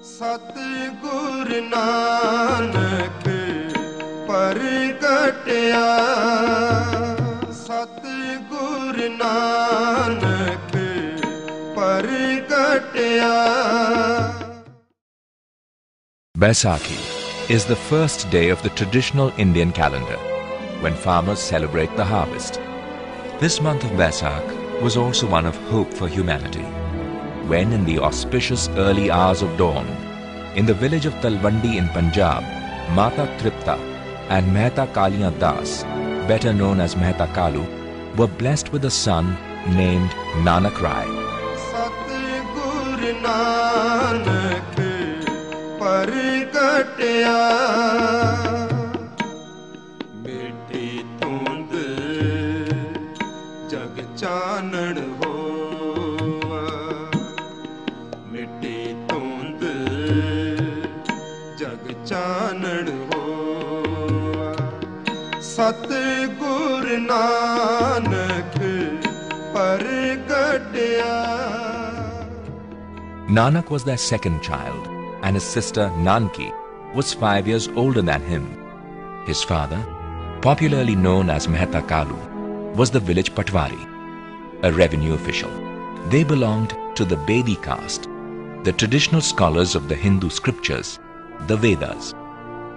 सतगुर नानक परगटया सतगुर Nanak परगटया. Baisakhi is the first day of the traditional Indian calendar, when farmers celebrate the harvest. This month of Baisakh was also one of hope for humanity, when in the auspicious early hours of dawn, in the village of Talwandi in Punjab, Mata Tripta and Mehta Kaliya Das, better known as Mehta Kalu, were blessed with a son named Nanak Rai. Satgur Nanak Pargatya Miti Tund Jag Chanan Hoa Miti Tund Jag Chanan Hoa Satgur Nanak Pargatya. Nanak was their second child, and his sister Nanki was 5 years older than him. His father, popularly known as Mehta Kalu, was the village Patwari, a revenue official. They belonged to the Bedi caste, the traditional scholars of the Hindu scriptures, the Vedas,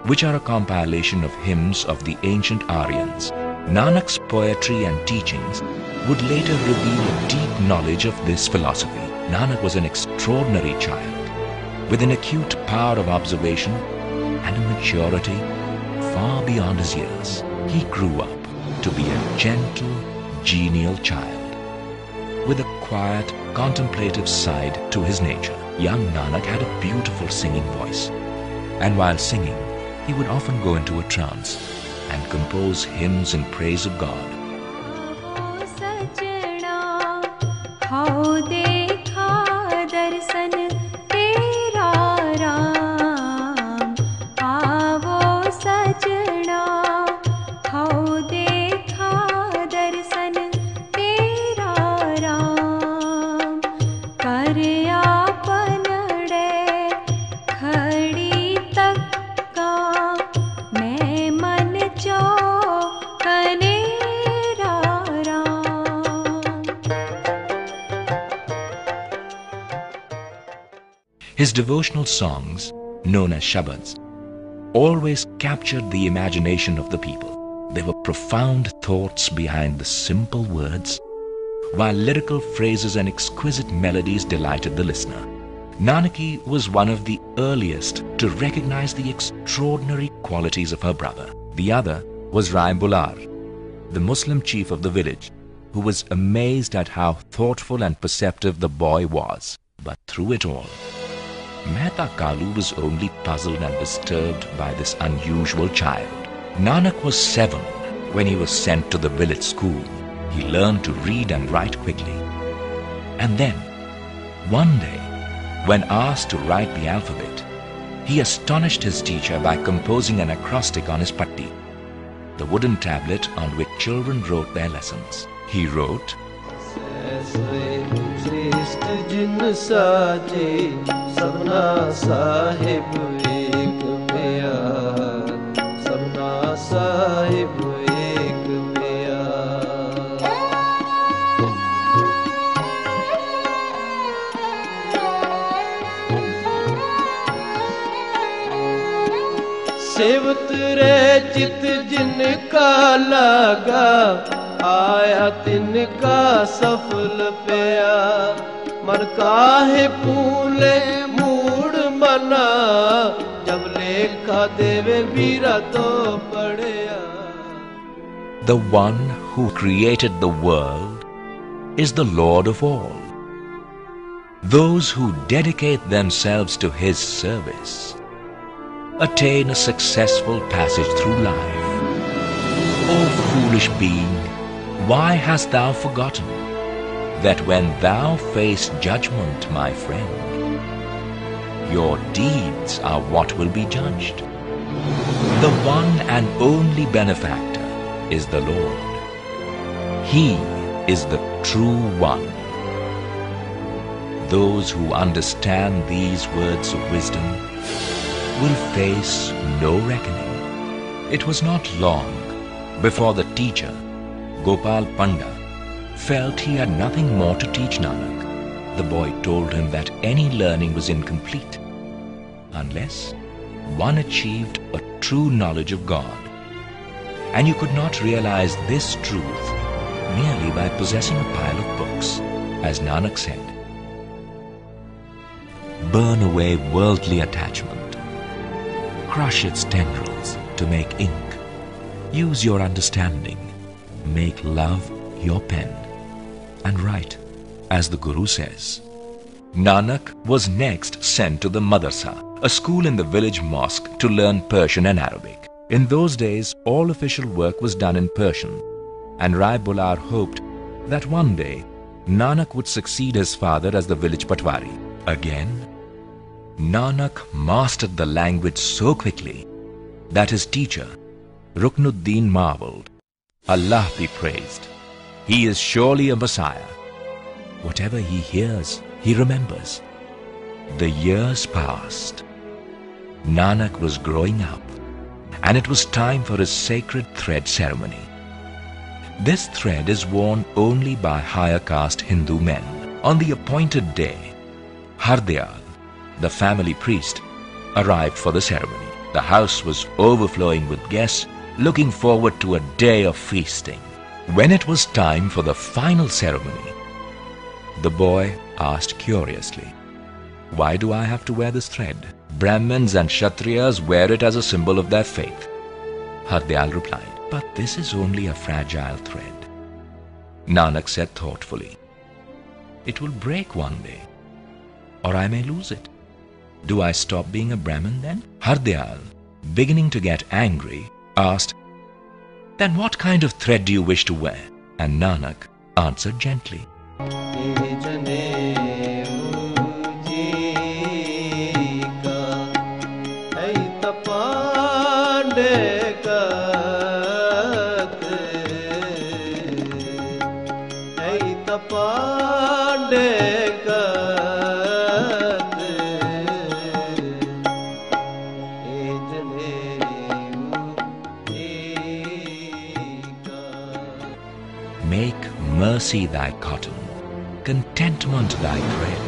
which are a compilation of hymns of the ancient Aryans. Nanak's poetry and teachings would later reveal a deep knowledge of this philosophy. Nanak was an extraordinary child, with an acute power of observation and a maturity far beyond his years. He grew up to be a gentle, genial child, with a quiet, contemplative side to his nature. Young Nanak had a beautiful singing voice, and while singing, he would often go into a trance and compose hymns in praise of God. His devotional songs, known as shabads, always captured the imagination of the people. There were profound thoughts behind the simple words, while lyrical phrases and exquisite melodies delighted the listener. Nanaki was one of the earliest to recognize the extraordinary qualities of her brother. The other was Rai Bular, the Muslim chief of the village, who was amazed at how thoughtful and perceptive the boy was. But through it all, Mehta Kalu was only puzzled and disturbed by this unusual child. Nanak was 7 when he was sent to the village school. He learned to read and write quickly. And then, one day, when asked to write the alphabet, he astonished his teacher by composing an acrostic on his patti, the wooden tablet on which children wrote their lessons. He wrote, Sabna sahib ek pyar, sabna sahib ek pyar. Sevt re chit jinka laga, आया तिनका सफल पया. मन काहे पूले mood मना, जब लेखा देवे वीरा तो पड़या. The one who created the world is the Lord of all. Those who dedicate themselves to His service attain a successful passage through life. O foolish being, why hast thou forgotten that when thou face judgment, my friend, your deeds are what will be judged? The one and only benefactor is the Lord. He is the true one. those who understand these words of wisdom will face no reckoning. It was not long before the teacher, Gopal Panda, felt he had nothing more to teach Nanak. The boy told him that any learning was incomplete unless one achieved a true knowledge of God. And you could not realize this truth merely by possessing a pile of books. As Nanak said, burn away worldly attachment, crush its tendrils to make ink, use your understanding, make love your pen, and write as the Guru says. Nanak was next sent to the Madrasa, a school in the village mosque, to learn Persian and Arabic. In those days, all official work was done in Persian, and Rai Bular hoped that one day Nanak would succeed his father as the village patwari. Again, Nanak mastered the language so quickly that his teacher, Ruknuddin, marveled. Allah be praised. He is surely a Messiah. Whatever he hears, he remembers. The years passed. Nanak was growing up, and it was time for his sacred thread ceremony. This thread is worn only by higher caste Hindu men. On the appointed day, Hardayal, the family priest, arrived for the ceremony. The house was overflowing with guests, looking forward to a day of feasting. When it was time for the final ceremony, the boy asked curiously, "Why do I have to wear this thread? Brahmins and Kshatriyas wear it as a symbol of their faith." Hardayal replied, "But this is only a fragile thread." Nanak said thoughtfully, "It will break one day, or I may lose it. Do I stop being a Brahmin then?" Hardayal, beginning to get angry, asked, "Then what kind of thread do you wish to wear?" And Nanak answered gently, "Make mercy thy cotton, contentment thy thread,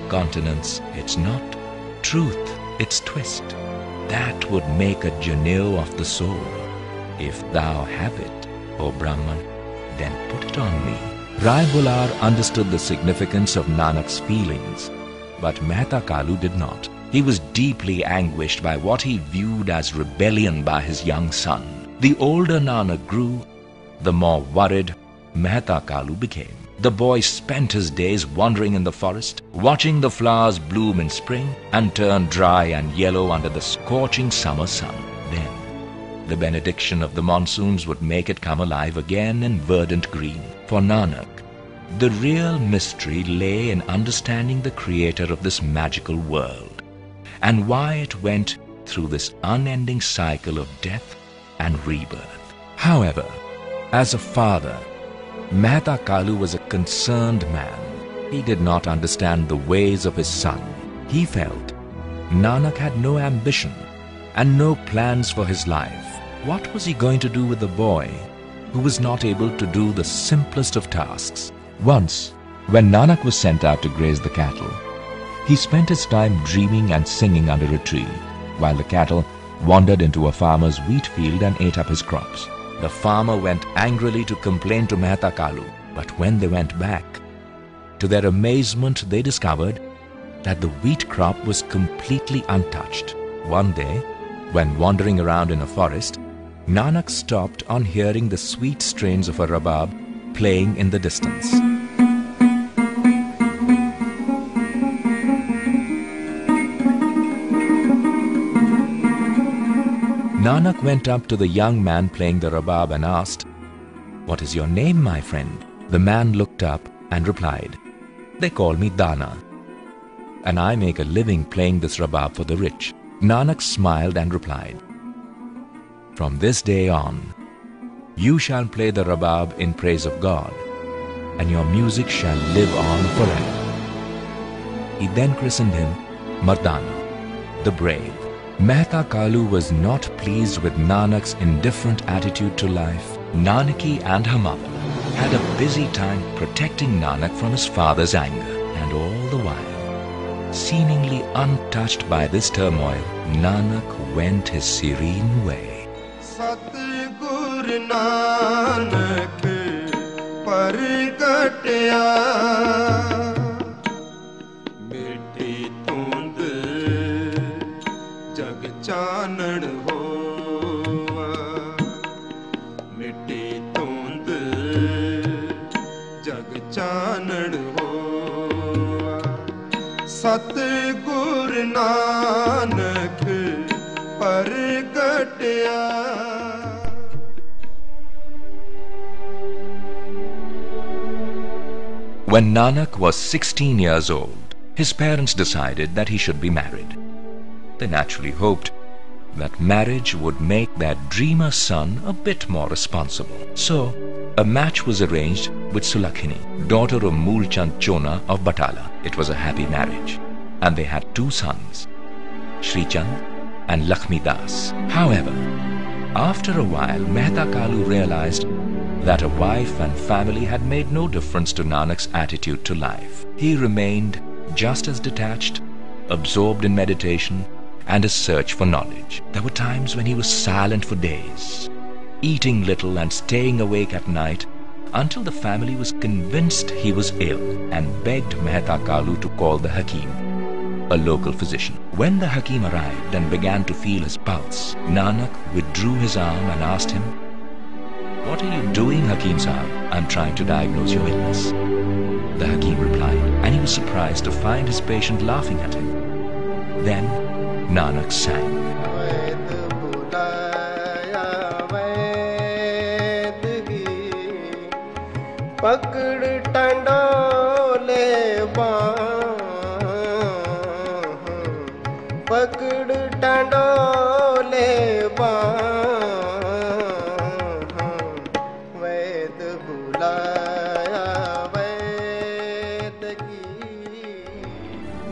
continence its knot, truth its twist. That would make a janeu of the soul. If thou have it, O Brahman, then put it on me." Rai Bular understood the significance of Nanak's feelings, but Mehta Kalu did not. He was deeply anguished by what he viewed as rebellion by his young son. The older Nanak grew, the more worried Mehta Kalu became. The boy spent his days wandering in the forest, watching the flowers bloom in spring and turn dry and yellow under the scorching summer sun. Then, the benediction of the monsoons would make it come alive again in verdant green. For Nanak, the real mystery lay in understanding the creator of this magical world and why it went through this unending cycle of death and rebirth. However, as a father, Mehta Kalu was a concerned man. He did not understand the ways of his son. He felt Nanak had no ambition and no plans for his life. What was he going to do with the boy who was not able to do the simplest of tasks? Once, when Nanak was sent out to graze the cattle, he spent his time dreaming and singing under a tree, while the cattle wandered into a farmer's wheat field and ate up his crops. The farmer went angrily to complain to Mehta Kalu, but when they went back, to their amazement they discovered that the wheat crop was completely untouched. One day, when wandering around in a forest, Nanak stopped on hearing the sweet strains of a rabab playing in the distance. Nanak went up to the young man playing the rabab and asked, "What is your name, my friend?" The man looked up and replied, "They call me Dana, and I make a living playing this rabab for the rich." Nanak smiled and replied, "From this day on, you shall play the rabab in praise of God, and your music shall live on forever." He then christened him Mardana, the brave. Mehta Kalu was not pleased with Nanak's indifferent attitude to life. Nanaki and her mother had a busy time protecting Nanak from his father's anger, and all the while, seemingly untouched by this turmoil, Nanak went his serene way. Satgur Nanak pargatya, miti tund jag chanan hoa, miti tund jag chanan hoa. Satgur Nanak pargatya. When Nanak was 16 years old, his parents decided that he should be married. They naturally hoped that marriage would make their dreamer son a bit more responsible. So, a match was arranged with Sulakhini, daughter of Moolchand Chona of Batala. It was a happy marriage, and they had 2 sons, Srichand and Lakshmi Das. However, after a while, Mehta Kalu realized that a wife and family had made no difference to Nanak's attitude to life. He remained just as detached, absorbed in meditation and his search for knowledge. There were times when he was silent for days, eating little and staying awake at night until the family was convinced he was ill and begged Mehta Kalu to call the Hakim, a local physician. When the Hakim arrived and began to feel his pulse, Nanak withdrew his arm and asked him, "What are you doing, Hakim Sahib? I'm trying to diagnose your illness." The Hakim replied, and he was surprised to find his patient laughing at him. Then Nanak sang.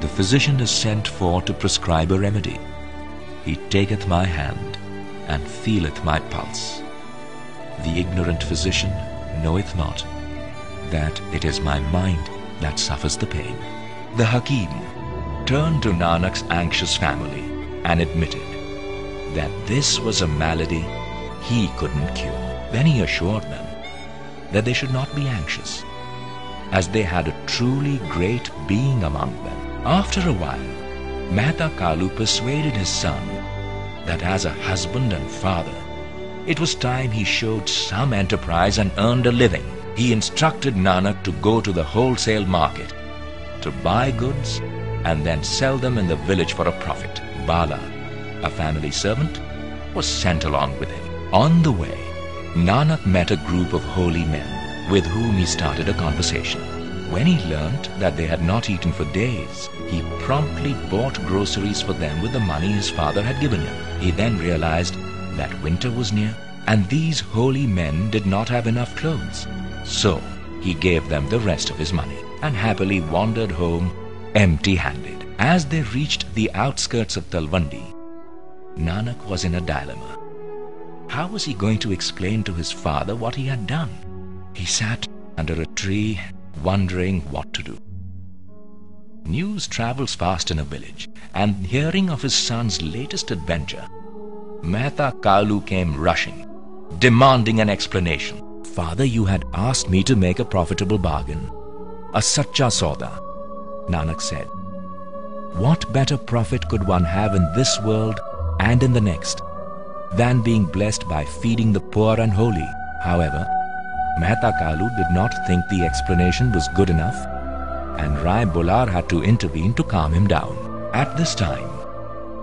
The physician is sent for to prescribe a remedy. He taketh my hand and feeleth my pulse. The ignorant physician knoweth not that it is my mind that suffers the pain. The Hakim turned to Nanak's anxious family and admitted that this was a malady he couldn't cure. Then he assured them that they should not be anxious, as they had a truly great being among them. After a while, Mehta Kalu persuaded his son that as a husband and father, it was time he showed some enterprise and earned a living. He instructed Nanak to go to the wholesale market to buy goods and then sell them in the village for a profit. Bala, a family servant, was sent along with him. On the way, Nanak met a group of holy men with whom he started a conversation. When he learnt that they had not eaten for days, he promptly bought groceries for them with the money his father had given him. He then realized that winter was near and these holy men did not have enough clothes. So he gave them the rest of his money and happily wandered home empty-handed. As they reached the outskirts of Talwandi, Nanak was in a dilemma. How was he going to explain to his father what he had done? He sat under a tree, wondering what to do. News travels fast in a village, and hearing of his son's latest adventure, Mehta Kalu came rushing, demanding an explanation. "Father, you had asked me to make a profitable bargain, a sacha sauda," Nanak said. "What better profit could one have in this world and in the next than being blessed by feeding the poor and holy?" However, Mehta Kalu did not think the explanation was good enough, and Rai Bolar had to intervene to calm him down. At this time,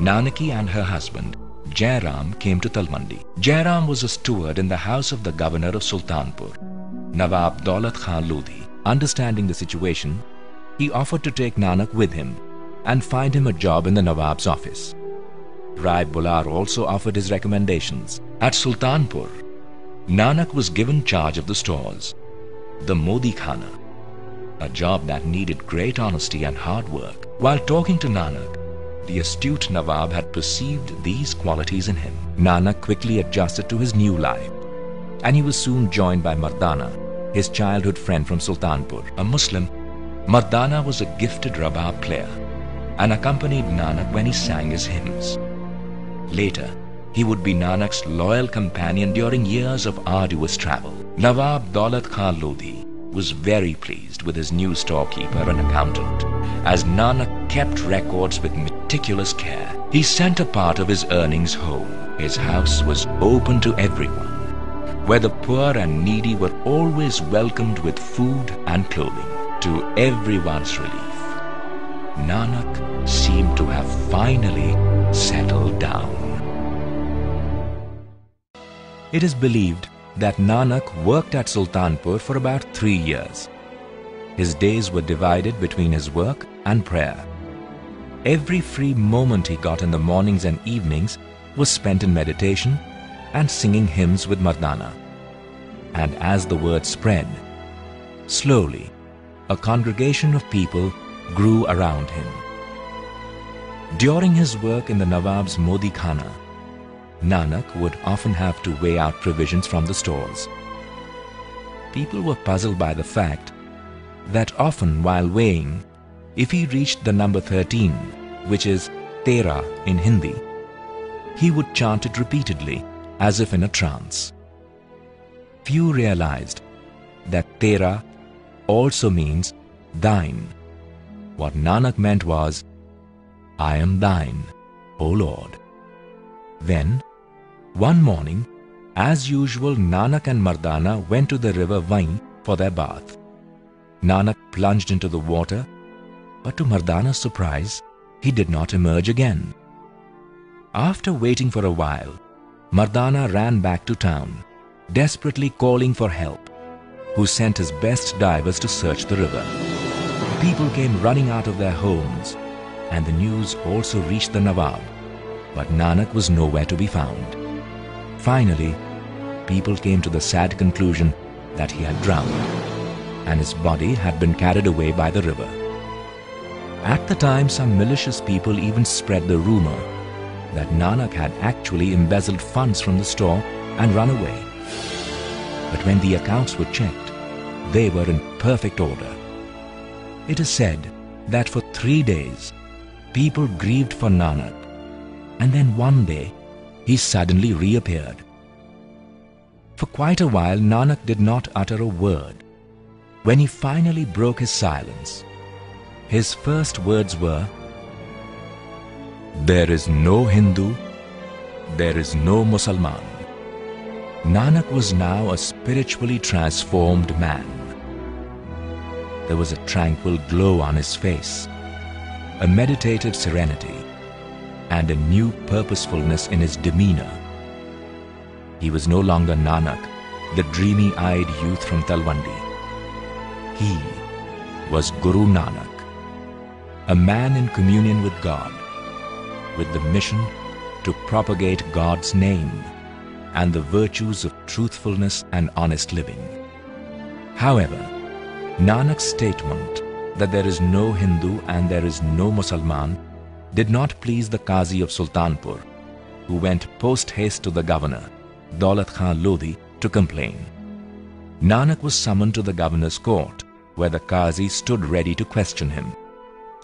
Nanaki and her husband, Jairam, came to Talwandi. Jairam was a steward in the house of the governor of Sultanpur, Nawab Daulat Khan Lodhi. Understanding the situation, he offered to take Nanak with him and find him a job in the Nawab's office. Rai Bolar also offered his recommendations. At Sultanpur, Nanak was given charge of the stores, the Modi Khana, a job that needed great honesty and hard work. While talking to Nanak, the astute Nawab had perceived these qualities in him. Nanak quickly adjusted to his new life, and he was soon joined by Mardana, his childhood friend from Sultanpur. A Muslim, Mardana was a gifted rabab player and accompanied Nanak when he sang his hymns. Later, he would be Nanak's loyal companion during years of arduous travel. Nawab Daulat Khan Lodhi was very pleased with his new storekeeper and accountant, as Nanak kept records with meticulous care. He sent a part of his earnings home. His house was open to everyone, where the poor and needy were always welcomed with food and clothing. To everyone's relief, Nanak seemed to have finally settled down. It is believed that Nanak worked at Sultanpur for about 3 years. His days were divided between his work and prayer. Every free moment he got in the mornings and evenings was spent in meditation and singing hymns with Mardana. And as the word spread, slowly a congregation of people grew around him. During his work in the Nawab's Modi Khana, Nanak would often have to weigh out provisions from the stores. People were puzzled by the fact that often while weighing, if he reached the number 13, which is Tera in Hindi, he would chant it repeatedly as if in a trance. Few realized that Tera also means thine. What Nanak meant was, I am thine, O Lord. Then, one morning, as usual, Nanak and Mardana went to the river Vain for their bath. Nanak plunged into the water, but to Mardana's surprise, he did not emerge again. After waiting for a while, Mardana ran back to town, desperately calling for help, who sent his best divers to search the river. People came running out of their homes, and the news also reached the Nawab, but Nanak was nowhere to be found. Finally, people came to the sad conclusion that he had drowned, and his body had been carried away by the river. At the time, some malicious people even spread the rumor that Nanak had actually embezzled funds from the store and run away. But when the accounts were checked, they were in perfect order. It is said that for 3 days, people grieved for Nanak, and then one day, he suddenly reappeared. For quite a while, Nanak did not utter a word. When he finally broke his silence, his first words were, There is no Hindu, there is no Musalman. Nanak was now a spiritually transformed man. There was a tranquil glow on his face, a meditative serenity, and a new purposefulness in his demeanor. He was no longer Nanak, the dreamy-eyed youth from Talwandi. He was Guru Nanak, a man in communion with God, with the mission to propagate God's name and the virtues of truthfulness and honest living. However, Nanak's statement that there is no Hindu and there is no Musalman did not please the Qazi of Sultanpur, who went post-haste to the governor, Daulat Khan Lodhi, to complain. Nanak was summoned to the governor's court, where the Qazi stood ready to question him.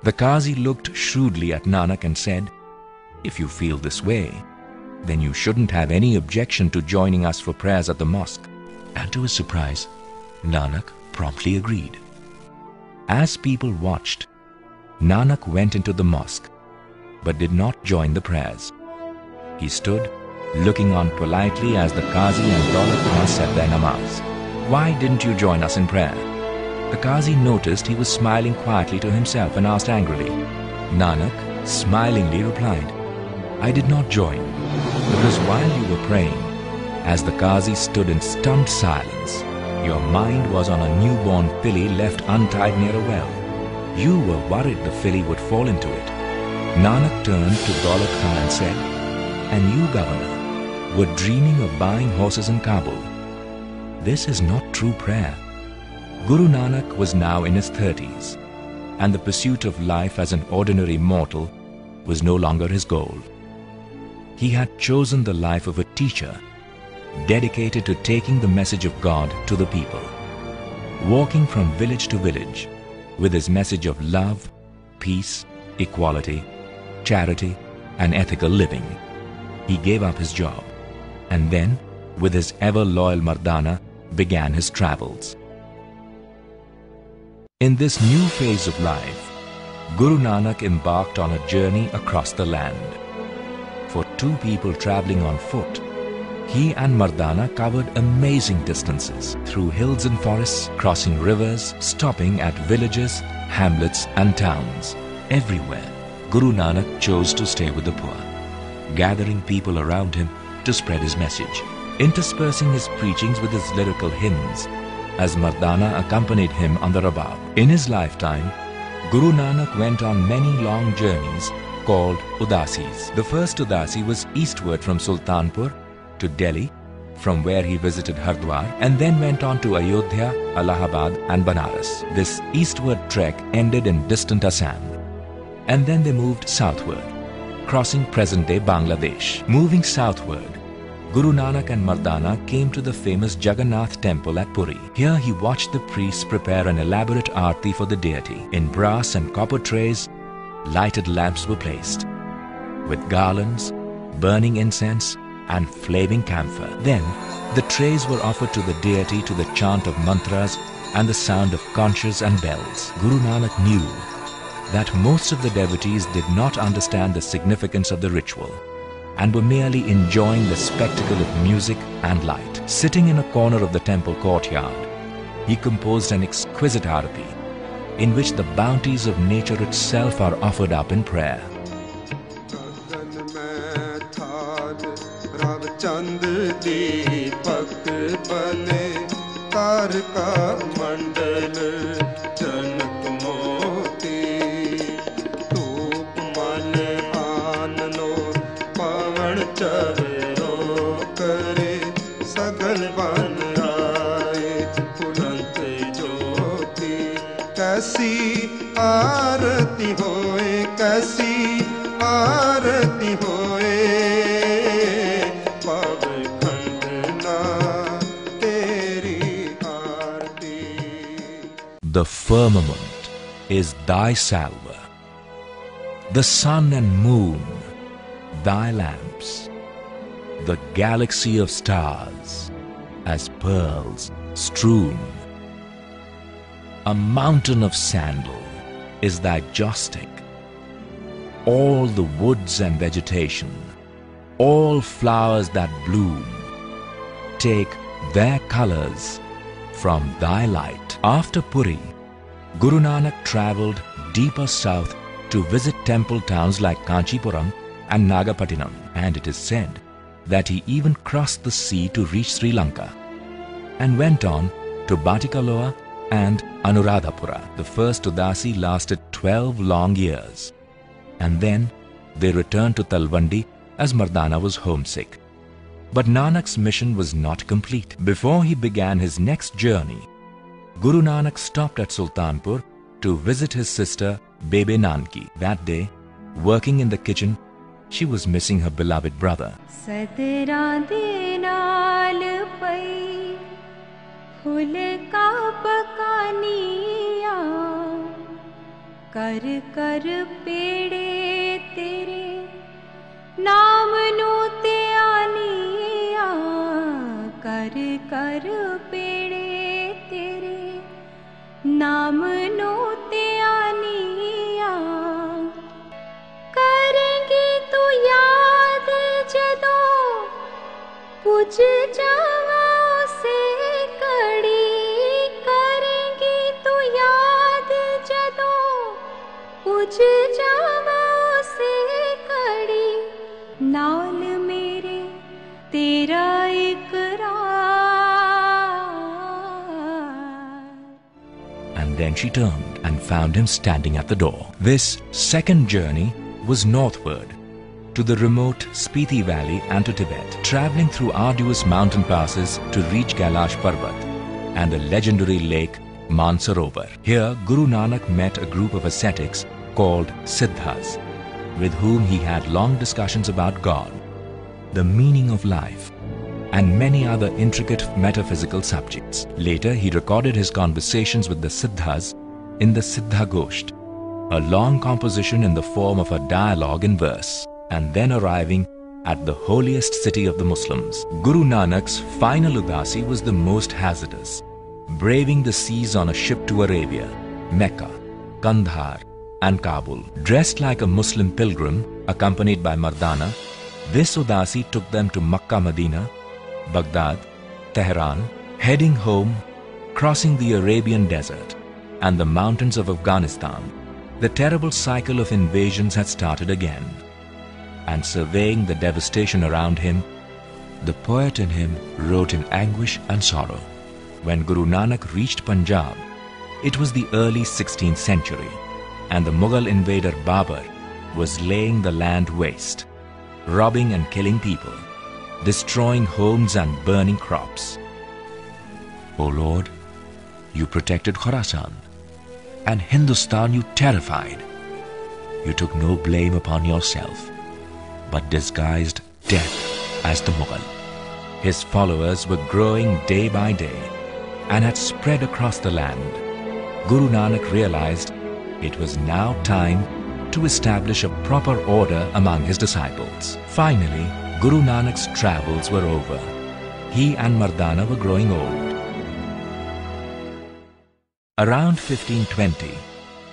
The Qazi looked shrewdly at Nanak and said, If you feel this way, then you shouldn't have any objection to joining us for prayers at the mosque. And to his surprise, Nanak promptly agreed. As people watched, Nanak went into the mosque, but did not join the prayers. He stood, looking on politely as the Qazi and Daulat Khan said their namaz. Why didn't you join us in prayer? The Qazi noticed he was smiling quietly to himself and asked angrily. Nanak smilingly replied, I did not join, because while you were praying, as the Qazi stood in stunned silence, your mind was on a newborn filly left untied near a well. You were worried the filly would fall into it. Nanak turned to Daulat Khan and said, And you, Governor, were dreaming of buying horses in Kabul. This is not true prayer. Guru Nanak was now in his 30s, and the pursuit of life as an ordinary mortal was no longer his goal. He had chosen the life of a teacher, dedicated to taking the message of God to the people. Walking from village to village with his message of love, peace, equality, charity, and ethical living, he gave up his job, and then, with his ever-loyal Mardana, began his travels. In this new phase of life, Guru Nanak embarked on a journey across the land. For two people traveling on foot, he and Mardana covered amazing distances through hills and forests, crossing rivers, stopping at villages, hamlets and towns. Everywhere, Guru Nanak chose to stay with the poor, gathering people around him to spread his message, interspersing his preachings with his lyrical hymns, as Mardana accompanied him on the rabab. In his lifetime, Guru Nanak went on many long journeys called Udasis. The first Udasi was eastward from Sultanpur to Delhi, from where he visited Hardwar, and then went on to Ayodhya, Allahabad and Banaras. This eastward trek ended in distant Assam, and then they moved southward, crossing present-day Bangladesh. Moving southward, Guru Nanak and Mardana came to the famous Jagannath temple at Puri. Here he watched the priests prepare an elaborate aarti for the deity. In brass and copper trays, lighted lamps were placed, with garlands, burning incense and flaming camphor. Then, the trays were offered to the deity to the chant of mantras and the sound of conches and bells. Guru Nanak knew that most of the devotees did not understand the significance of the ritual and were merely enjoying the spectacle of music and light. Sitting in a corner of the temple courtyard, he composed an exquisite aarti in which the bounties of nature itself are offered up in prayer. कैसी आरती होए, कैसी आरती होए, पावे खंडना तेरी आरती. The firmament is thy salver, the sun and moon thy lamps, the galaxy of stars as pearls strewn. A mountain of sandal is thy joystick. All the woods and vegetation, all flowers that bloom, take their colors from thy light. After Puri, Guru Nanak travelled deeper south to visit temple towns like Kanchipuram and Nagapattinam, and it is said that he even crossed the sea to reach Sri Lanka and went on to Batikaloa and Anuradhapura. The first Udasi lasted 12 long years, and then they returned to Talwandi as Mardana was homesick. But Nanak's mission was not complete. Before he began his next journey, Guru Nanak stopped at Sultanpur to visit his sister Bebe Nanki. That day, working in the kitchen, she was missing her beloved brother. फूल का पकानिया कर कर पेड़े तेरे नाम नु ते आनिया कर कर पेड़े तेरे नाम नु ते आनिया करेंगी तू याद जदों पूछ जावा से करेंगी तू याद जदों पूछ जावा से कड़ी नाल मेरे तेरा इकरार. And then she turned and found him standing at the door. This second journey was northward to the remote Spiti Valley and to Tibet, traveling through arduous mountain passes to reach Kailash Parvat and the legendary lake Mansarovar. Here, Guru Nanak met a group of ascetics called Siddhas, with whom he had long discussions about God, the meaning of life, and many other intricate metaphysical subjects. Later, he recorded his conversations with the Siddhas in the Siddha Gosht, a long composition in the form of a dialogue in verse, and then arriving at the holiest city of the Muslims. Guru Nanak's final Udasi was the most hazardous, braving the seas on a ship to Arabia, Mecca, Kandahar, and Kabul. Dressed like a Muslim pilgrim, accompanied by Mardana, this Udasi took them to Makkah, Medina, Baghdad, Tehran, heading home, crossing the Arabian desert and the mountains of Afghanistan. The terrible cycle of invasions had started again, and surveying the devastation around him, the poet in him wrote in anguish and sorrow. When Guru Nanak reached Punjab, it was the early 16th century, and the Mughal invader Babur was laying the land waste, robbing and killing people, destroying homes and burning crops. O Lord, you protected Khorasan, and Hindustan you terrified. You took no blame upon yourself, but disguised death as the Mughal. His followers were growing day by day and had spread across the land. Guru Nanak realized it was now time to establish a proper order among his disciples. Finally, Guru Nanak's travels were over. He and Mardana were growing old. Around 1520,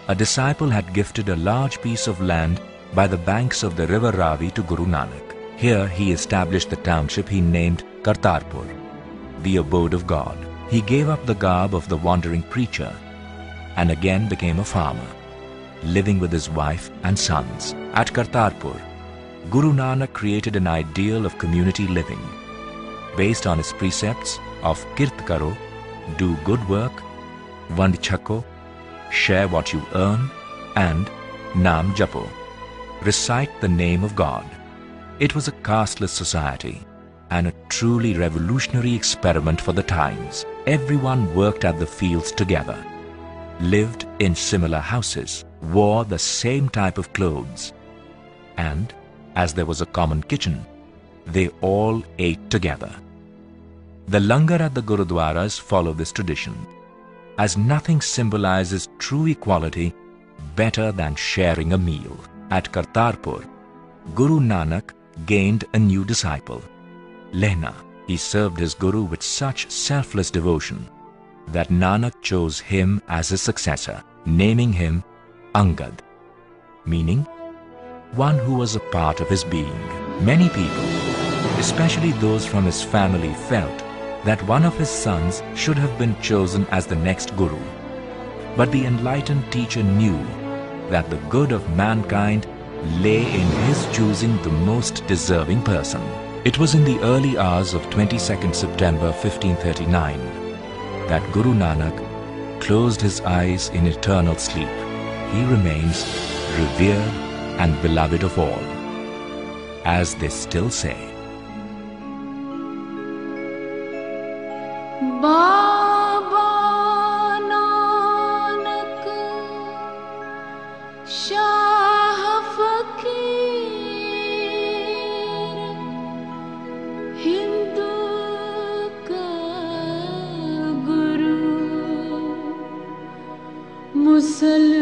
a disciple had gifted a large piece of land by the banks of the river Ravi to Guru Nanak. Here he established the township he named Kartarpur, the abode of God. He gave up the garb of the wandering preacher and again became a farmer, living with his wife and sons. At Kartarpur, Guru Nanak created an ideal of community living based on his precepts of Kirt Karo, do good work, Vand Chhako, share what you earn, and Naam Japo, recite the name of God. It was a casteless society and a truly revolutionary experiment for the times. Everyone worked at the fields together, lived in similar houses, wore the same type of clothes, and, as there was a common kitchen, they all ate together. The langar at the Gurudwaras follow this tradition, as nothing symbolizes true equality better than sharing a meal. At Kartarpur, Guru Nanak gained a new disciple, Lehna. He served his Guru with such selfless devotion that Nanak chose him as his successor, naming him Angad, meaning one who was a part of his being. Many people, especially those from his family, felt that one of his sons should have been chosen as the next Guru. But the enlightened teacher knew that the good of mankind lay in his choosing the most deserving person. It was in the early hours of 22nd September 1539 that Guru Nanak closed his eyes in eternal sleep. He remains revered and beloved of all, as they still say. Baba Nanak Shah Fakir Hindu ka Guru Muslim